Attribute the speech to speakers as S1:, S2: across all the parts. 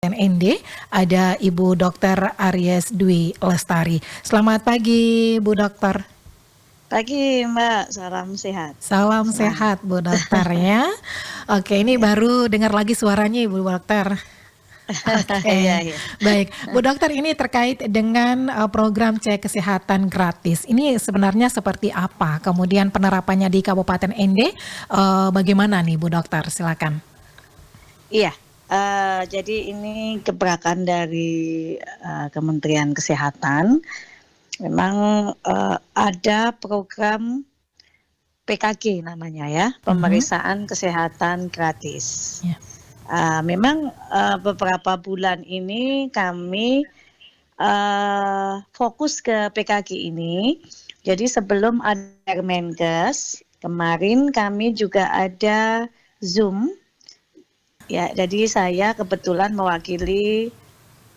S1: ND, ada Ibu Dr. Aries Dwi Lestari. Selamat pagi, Bu Dokter.
S2: Pagi Mbak, salam sehat.
S1: Salam sehat, Bu Dokter ya. Oke, ini baru dengar lagi suaranya Ibu Dokter. Oke,
S2: Iya.
S1: baik. Bu Dokter, ini terkait dengan program cek kesehatan gratis. Ini sebenarnya seperti apa? Kemudian penerapannya di Kabupaten ND, bagaimana nih Bu Dokter? Silakan.
S2: Iya, jadi ini gebrakan dari Kementerian Kesehatan. Memang ada program PKG namanya ya, pemeriksaan kesehatan gratis.
S1: Ya.
S2: Memang beberapa bulan ini kami fokus ke PKG ini. Jadi sebelum ada Permenkes, kemarin kami juga ada Zoom. Ya, jadi saya kebetulan mewakili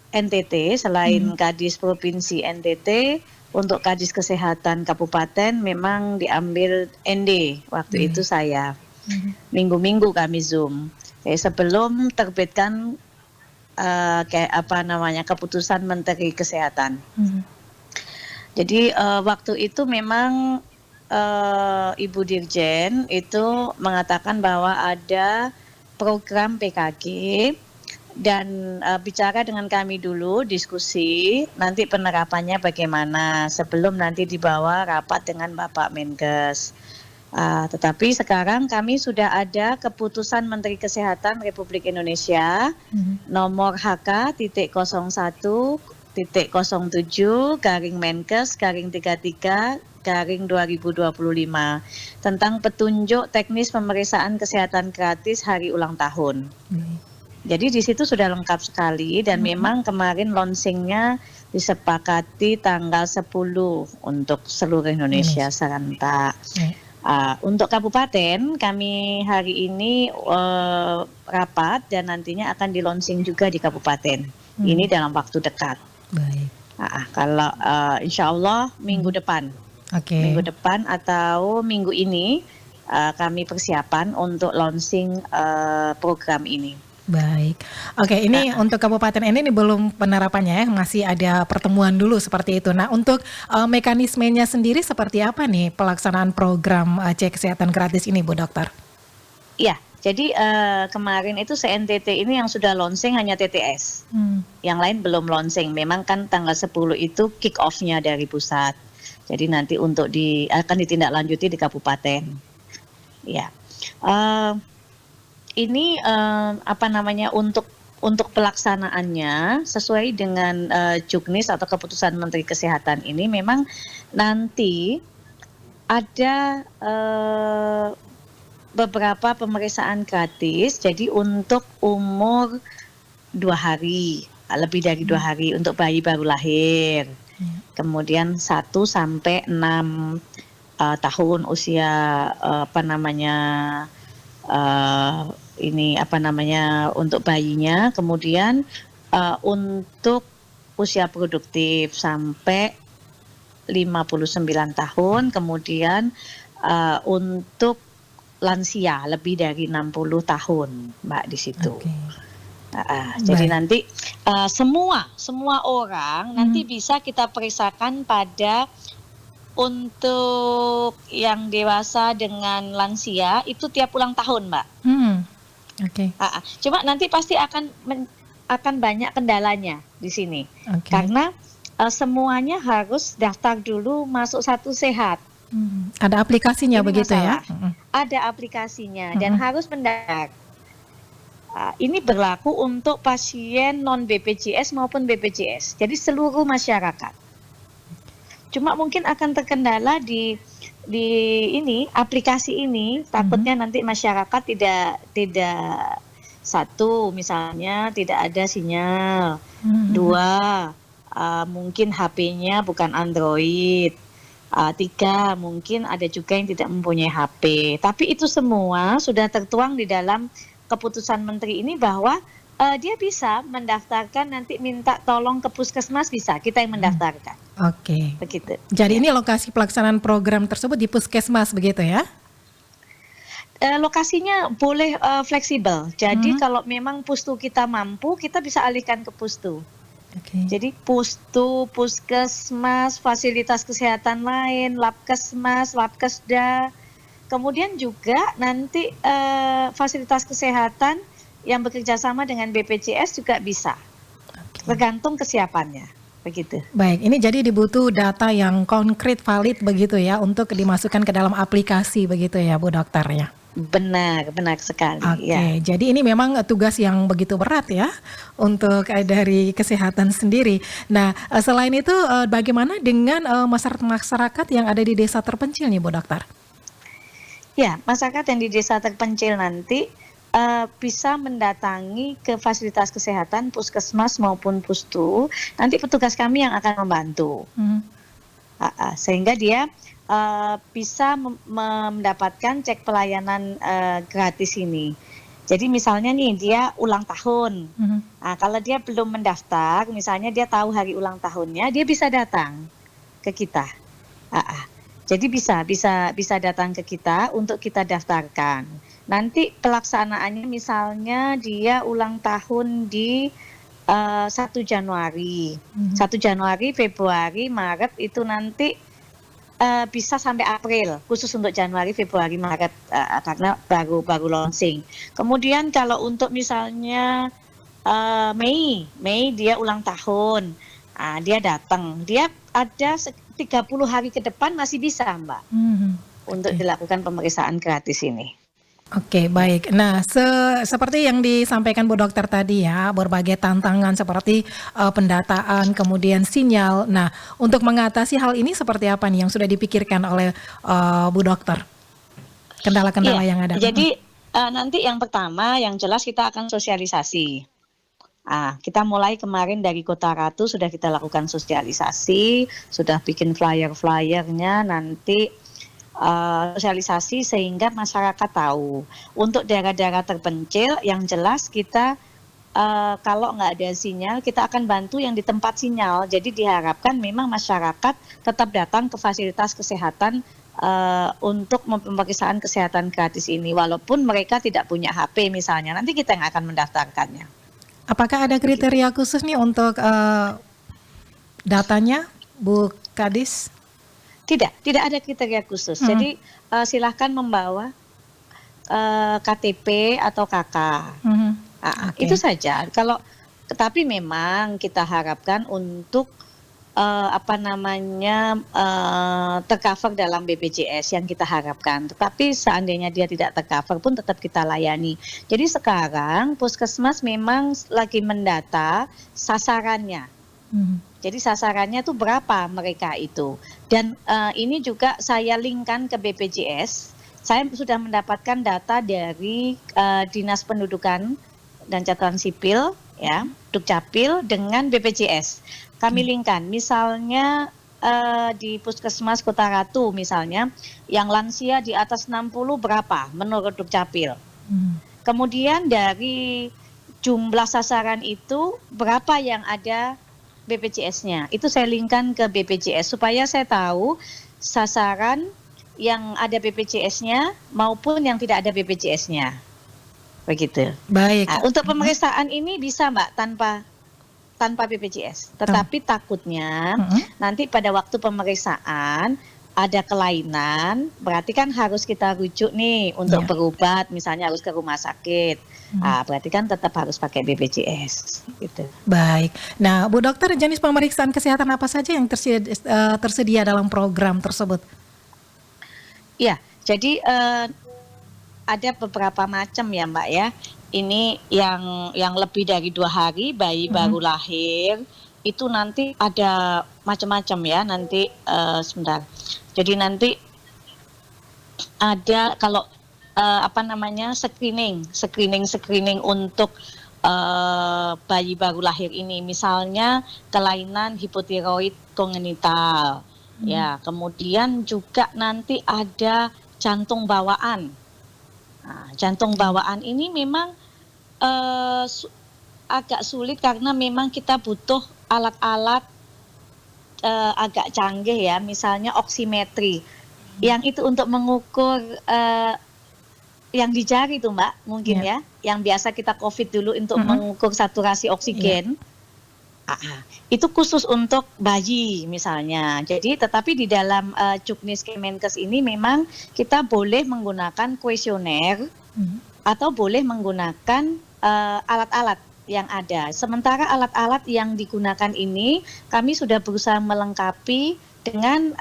S2: NTT selain Kadis Provinsi NTT, untuk Kadis Kesehatan Kabupaten memang diambil ND waktu itu saya. Minggu-minggu kami Zoom. Jadi sebelum terbitkan keputusan Menteri Kesehatan. Jadi waktu itu memang Ibu Dirjen itu mengatakan bahwa ada program PKG dan bicara dengan kami dulu, diskusi nanti penerapannya bagaimana sebelum nanti dibawa rapat dengan Bapak Menkes. Tetapi sekarang kami sudah ada keputusan Menteri Kesehatan Republik Indonesia nomor HK.07/Menkes/33/2025 tentang petunjuk teknis pemeriksaan kesehatan gratis hari ulang tahun. Jadi di situ sudah lengkap sekali dan memang kemarin launchingnya disepakati tanggal 10 untuk seluruh Indonesia serentak. Untuk kabupaten kami hari ini rapat dan nantinya akan di launching juga di kabupaten. Ini dalam waktu dekat.
S1: Baik.
S2: Kalau insya Allah minggu depan. Minggu depan atau minggu ini kami persiapan untuk launching program ini.
S1: Baik. Oke, ini untuk Kabupaten ini belum penerapannya ya, masih ada pertemuan dulu seperti itu. Nah, untuk mekanismenya sendiri seperti apa nih pelaksanaan program cek kesehatan gratis ini, Bu Dokter?
S2: Ya, jadi kemarin itu CNTT ini yang sudah launching hanya TTS. Yang lain belum launching. Memang kan tanggal 10 itu kick off-nya dari pusat. Jadi nanti untuk akan ditindaklanjuti di kabupaten. Ya. Ini untuk pelaksanaannya sesuai dengan Juknis atau keputusan Menteri Kesehatan ini memang nanti ada beberapa pemeriksaan gratis. Jadi untuk umur 2 hari, lebih dari 2 hari untuk bayi baru lahir. Kemudian 1 sampai 6 tahun usia untuk bayinya, kemudian untuk usia produktif sampai 59 tahun, kemudian untuk lansia lebih dari 60 tahun, Mbak, di situ. Jadi nanti semua orang nanti bisa kita periksakan pada untuk yang dewasa dengan lansia itu tiap ulang tahun, Mbak. Cuma nanti pasti akan banyak kendalanya di sini, karena semuanya harus daftar dulu masuk Satu Sehat.
S1: Ada aplikasinya ini begitu masalah. Ya?
S2: Ada aplikasinya dan harus mendaftar. Ini berlaku untuk pasien non BPJS maupun BPJS. Jadi seluruh masyarakat. Cuma mungkin akan terkendala di ini aplikasi ini, takutnya nanti masyarakat tidak satu misalnya tidak ada sinyal, 2 mungkin HP-nya bukan Android, 3 mungkin ada juga yang tidak mempunyai HP. Tapi itu semua sudah tertuang di dalam keputusan Menteri ini bahwa dia bisa mendaftarkan, nanti minta tolong ke puskesmas, bisa kita yang mendaftarkan. Begitu.
S1: Jadi ini lokasi pelaksanaan program tersebut di puskesmas begitu ya?
S2: lokasinya boleh fleksibel. Jadi
S1: Mhm.
S2: kalau memang pustu kita mampu, kita bisa alihkan ke pustu.
S1: Oke.
S2: Jadi pustu, puskesmas, fasilitas kesehatan lain, labkesmas, labkesda, kemudian juga nanti fasilitas kesehatan yang bekerja sama dengan BPJS juga bisa,
S1: Oke.
S2: tergantung kesiapannya, begitu.
S1: Baik, ini jadi dibutuh data yang konkret, valid begitu ya untuk dimasukkan ke dalam aplikasi begitu ya Bu Dokter ya?
S2: Benar, benar sekali, ya.
S1: Oke, jadi ini memang tugas yang begitu berat ya untuk dari kesehatan sendiri. Nah, selain itu bagaimana dengan masyarakat yang ada di desa terpencil nih Bu Dokter?
S2: Ya, masyarakat yang di desa terpencil nanti bisa mendatangi ke fasilitas kesehatan, puskesmas maupun pustu, nanti petugas kami yang akan membantu.
S1: Mhm.
S2: Sehingga dia bisa mendapatkan cek pelayanan gratis ini. Jadi misalnya nih dia ulang tahun.
S1: Mhm.
S2: Nah, kalau dia belum mendaftar, misalnya dia tahu hari ulang tahunnya, dia bisa datang ke kita. Jadi bisa datang ke kita untuk kita daftarkan. Nanti pelaksanaannya misalnya dia ulang tahun di 1 Januari.
S1: Mhm.
S2: 1 Januari, Februari, Maret itu nanti bisa sampai April, khusus untuk Januari, Februari, Maret karena baru launching. Kemudian kalau untuk misalnya Mei dia ulang tahun, dia datang, dia ada 30 hari ke depan masih bisa Mbak,
S1: Mhm.
S2: untuk
S1: Oke.
S2: dilakukan pemeriksaan gratis ini.
S1: Oke, baik. Nah, seperti yang disampaikan Bu Dokter tadi ya, berbagai tantangan seperti pendataan, kemudian sinyal. Nah, untuk mengatasi hal ini seperti apa nih yang sudah dipikirkan oleh Bu Dokter? Kendala-kendala
S2: Iya,
S1: yang ada.
S2: jadi nanti yang pertama yang jelas kita akan sosialisasi. Kita mulai kemarin dari Kota Ratu sudah kita lakukan sosialisasi, sudah bikin flyer-flyernya, nanti sosialisasi sehingga masyarakat tahu. Untuk daerah-daerah terpencil yang jelas kita kalau nggak ada sinyal, kita akan bantu yang di tempat sinyal. Jadi diharapkan memang masyarakat tetap datang ke fasilitas kesehatan untuk pemeriksaan kesehatan gratis ini, walaupun mereka tidak punya HP misalnya. Nanti kita yang akan mendaftarkannya.
S1: Apakah ada
S2: Begitu.
S1: kriteria khusus nih untuk datanya, Bu Kadis?
S2: Tidak ada kriteria khusus.
S1: Mhm.
S2: Jadi silahkan membawa KTP atau KK.
S1: Mhm. Oke.
S2: Itu saja. Tapi memang kita harapkan untuk tercover dalam BPJS yang kita harapkan. Tetapi seandainya dia tidak tercover pun tetap kita layani. Jadi sekarang puskesmas memang lagi mendata sasarannya.
S1: Mhm.
S2: Jadi sasarannya tuh berapa mereka itu. Dan ini juga saya linkkan ke BPJS. Saya sudah mendapatkan data dari Dinas Pendudukan dan Catatan Sipil, ya, Dukcapil dengan BPJS. Kami linkkan, misalnya di Puskesmas Kota Ratu misalnya, yang lansia di atas 60 berapa menurut Dukcapil.
S1: Mhm.
S2: Kemudian dari jumlah sasaran itu berapa yang ada BPJS-nya. Itu saya linkkan ke BPJS supaya saya tahu sasaran yang ada BPJS-nya maupun yang tidak ada BPJS-nya. Begitu.
S1: Baik.
S2: Untuk pemeriksaan ini bisa Mbak tanpa BPJS. Tetapi takutnya nanti pada waktu pemeriksaan ada kelainan, berarti kan harus kita rujuk nih untuk berobat, misalnya harus ke rumah sakit. Berarti kan tetap harus pakai BPJS gitu.
S1: Baik. Nah, Bu Dokter, jenis pemeriksaan kesehatan apa saja yang tersedia dalam program tersebut?
S2: Ya, jadi ada beberapa macam ya Mbak ya. Ini yang lebih dari 2 hari bayi baru lahir, itu nanti ada macam-macam ya nanti sebentar. Jadi nanti ada kalau screening untuk bayi baru lahir ini, misalnya kelainan hipotiroid kongenital, ya, kemudian juga nanti ada jantung bawaan. Jantung bawaan ini memang agak sulit karena memang kita butuh alat-alat agak canggih ya, misalnya oksimetri, yang itu untuk mengukur yang di jari tuh Mbak, mungkin
S1: Ya.
S2: yang biasa kita COVID dulu untuk
S1: Mm-mm.
S2: mengukur saturasi
S1: Iya.
S2: oksigen. Itu khusus untuk bayi misalnya. Jadi tetapi di dalam Juknis Kemenkes ini memang kita boleh menggunakan kuesioner atau boleh menggunakan alat-alat yang ada. Sementara alat-alat yang digunakan ini kami sudah berusaha melengkapi dengan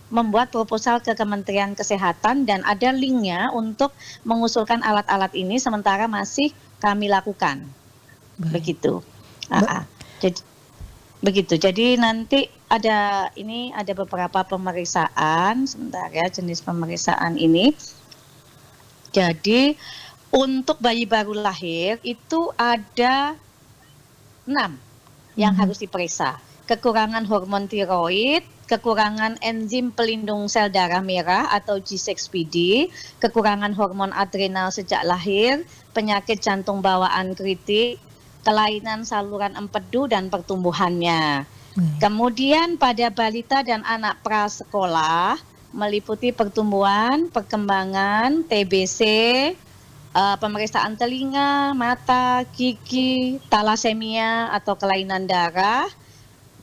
S2: membuat proposal ke Kementerian Kesehatan dan ada linknya untuk mengusulkan alat-alat ini sementara masih kami lakukan.
S1: Baik.
S2: Begitu. Jadi begitu. Jadi nanti ada beberapa pemeriksaan sebentar ya, jenis pemeriksaan ini. Jadi untuk bayi baru lahir itu ada 6 yang harus diperiksa. Kekurangan hormon tiroid, kekurangan enzim pelindung sel darah merah atau G6PD, kekurangan hormon adrenal sejak lahir, penyakit jantung bawaan kritik, kelainan saluran empedu dan pertumbuhannya. Kemudian pada balita dan anak prasekolah meliputi pertumbuhan, perkembangan, TBC, pemeriksaan telinga, mata, gigi, talasemia atau kelainan darah,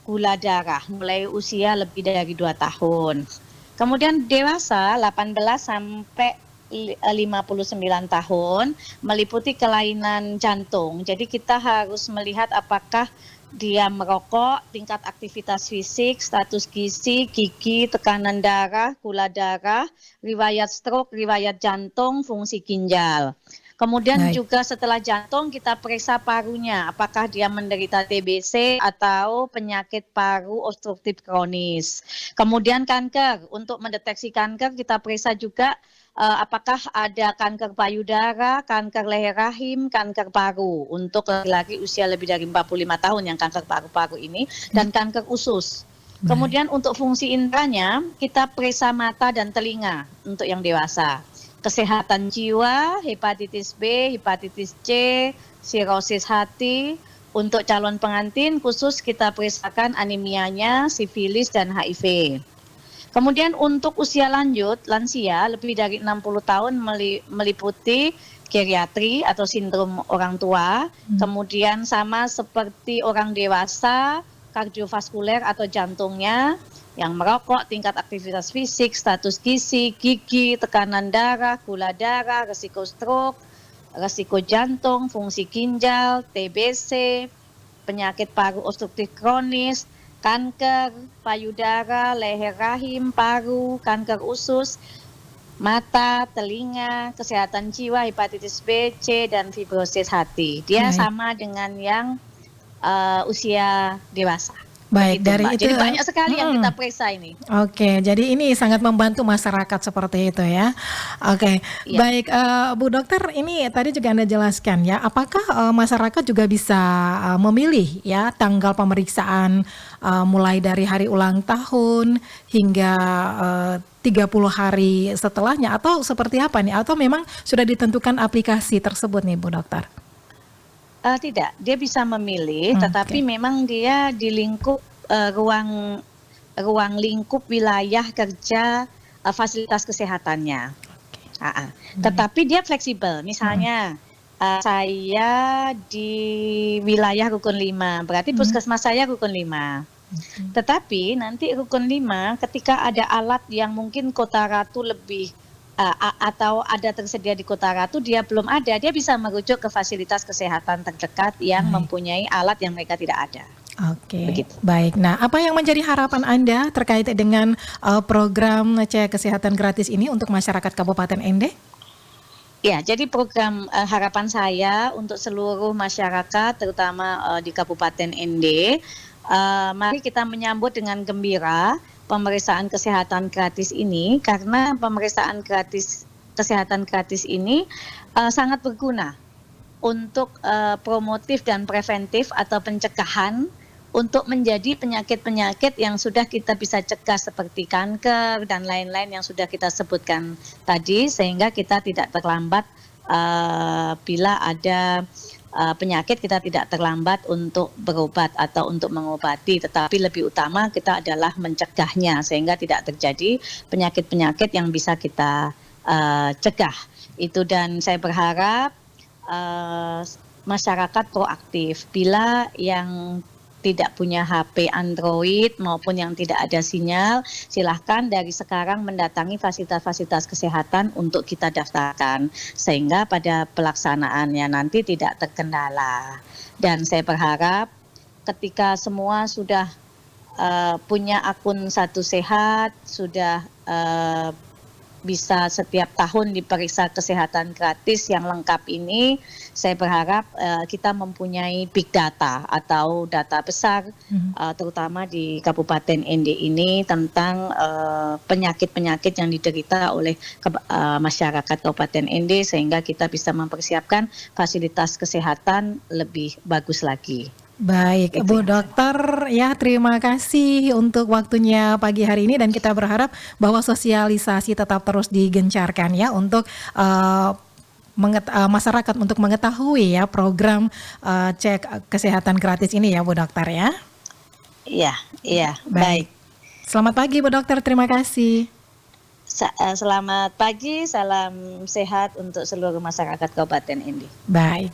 S2: gula darah mulai usia lebih dari 2 tahun. Kemudian dewasa 18 sampai 59 tahun meliputi kelainan jantung. Jadi kita harus melihat apakah dia merokok, tingkat aktivitas fisik, status gizi, gigi, tekanan darah, gula darah, riwayat stroke, riwayat jantung, fungsi ginjal. Kemudian juga setelah jantung kita periksa parunya, apakah dia menderita TBC atau penyakit paru obstruktif kronis. Kemudian kanker, untuk mendeteksi kanker kita periksa juga apakah ada kanker payudara, kanker leher rahim, kanker paru untuk laki-laki usia lebih dari 45 tahun yang kanker paru-paru ini dan kanker usus. Kemudian untuk fungsi indranya kita periksa mata dan telinga untuk yang dewasa. Kesehatan jiwa, hepatitis B, hepatitis C, sirosis hati. Untuk calon pengantin khusus kita periksakan anemianya, sifilis dan HIV. Kemudian untuk usia lansia lebih dari 60 tahun meliputi geriatri atau sindrom orang tua, kemudian sama seperti orang dewasa, kardiovaskuler atau jantungnya, yang merokok, tingkat aktivitas fisik, status gizi, gigi, tekanan darah, gula darah, risiko stroke, risiko jantung, fungsi ginjal, TBC, penyakit paru obstruktif kronis, kanker payudara, leher rahim, paru, kanker usus, mata, telinga, kesehatan jiwa, hepatitis B, C, dan fibrosis hati. Dia sama dengan yang usia dewasa.
S1: Baik,
S2: begitu,
S1: dari
S2: Mbak.
S1: itu
S2: Jadi banyak sekali yang kita periksa ini.
S1: Oke, jadi ini sangat membantu masyarakat seperti itu ya. Oke, baik Bu Dokter, ini tadi juga Anda jelaskan ya, apakah masyarakat juga bisa memilih ya tanggal pemeriksaan mulai dari hari ulang tahun hingga 30 hari setelahnya atau seperti apa nih? Atau memang sudah ditentukan aplikasi tersebut nih Bu Dokter?
S2: Tidak, dia bisa memilih, tetapi memang dia di lingkup ruang lingkup wilayah kerja fasilitas kesehatannya. Tetapi dia fleksibel. Misalnya saya di wilayah rukun 5, berarti puskesmas saya rukun 5. Tetapi nanti rukun 5 ketika ada alat yang mungkin Kota Ratu lebih atau ada tersedia di Kota Ratu, dia belum ada, dia bisa merujuk ke fasilitas kesehatan terdekat yang mempunyai alat yang mereka tidak ada.
S1: Oke, baik. Nah, apa yang menjadi harapan Anda terkait dengan program cek kesehatan gratis ini untuk masyarakat Kabupaten Ende?
S2: Ya, jadi program harapan saya untuk seluruh masyarakat, terutama di Kabupaten Ende, mari kita menyambut dengan gembira pemeriksaan kesehatan gratis ini, karena pemeriksaan kesehatan gratis ini sangat berguna untuk promotif dan preventif atau pencegahan untuk menjadi penyakit-penyakit yang sudah kita bisa cegah seperti kanker dan lain-lain yang sudah kita sebutkan tadi, sehingga kita tidak terlambat bila ada penyakit, kita tidak terlambat untuk berobat atau untuk mengobati, tetapi lebih utama kita adalah mencegahnya sehingga tidak terjadi penyakit-penyakit yang bisa kita cegah. Itu, dan saya berharap masyarakat proaktif. Bila yang tidak punya HP Android maupun yang tidak ada sinyal, silahkan dari sekarang mendatangi fasilitas-fasilitas kesehatan untuk kita daftarkan, sehingga pada pelaksanaannya nanti tidak terkendala. Dan saya berharap ketika semua sudah punya akun Satu Sehat, sudah bisa setiap tahun diperiksa kesehatan gratis yang lengkap ini, saya berharap kita mempunyai big data atau data besar, terutama di Kabupaten ND ini tentang penyakit-penyakit yang diderita oleh masyarakat Kabupaten ND, sehingga kita bisa mempersiapkan fasilitas kesehatan lebih bagus lagi.
S1: Baik, Bu Dokter, ya terima kasih untuk waktunya pagi hari ini, dan kita berharap bahwa sosialisasi tetap terus digencarkan ya untuk masyarakat untuk mengetahui ya program cek kesehatan gratis ini ya Bu Dokter ya.
S2: Iya, baik.
S1: Selamat pagi Bu Dokter, terima kasih.
S2: Selamat pagi, salam sehat untuk seluruh masyarakat Kabupaten ND.
S1: Baik.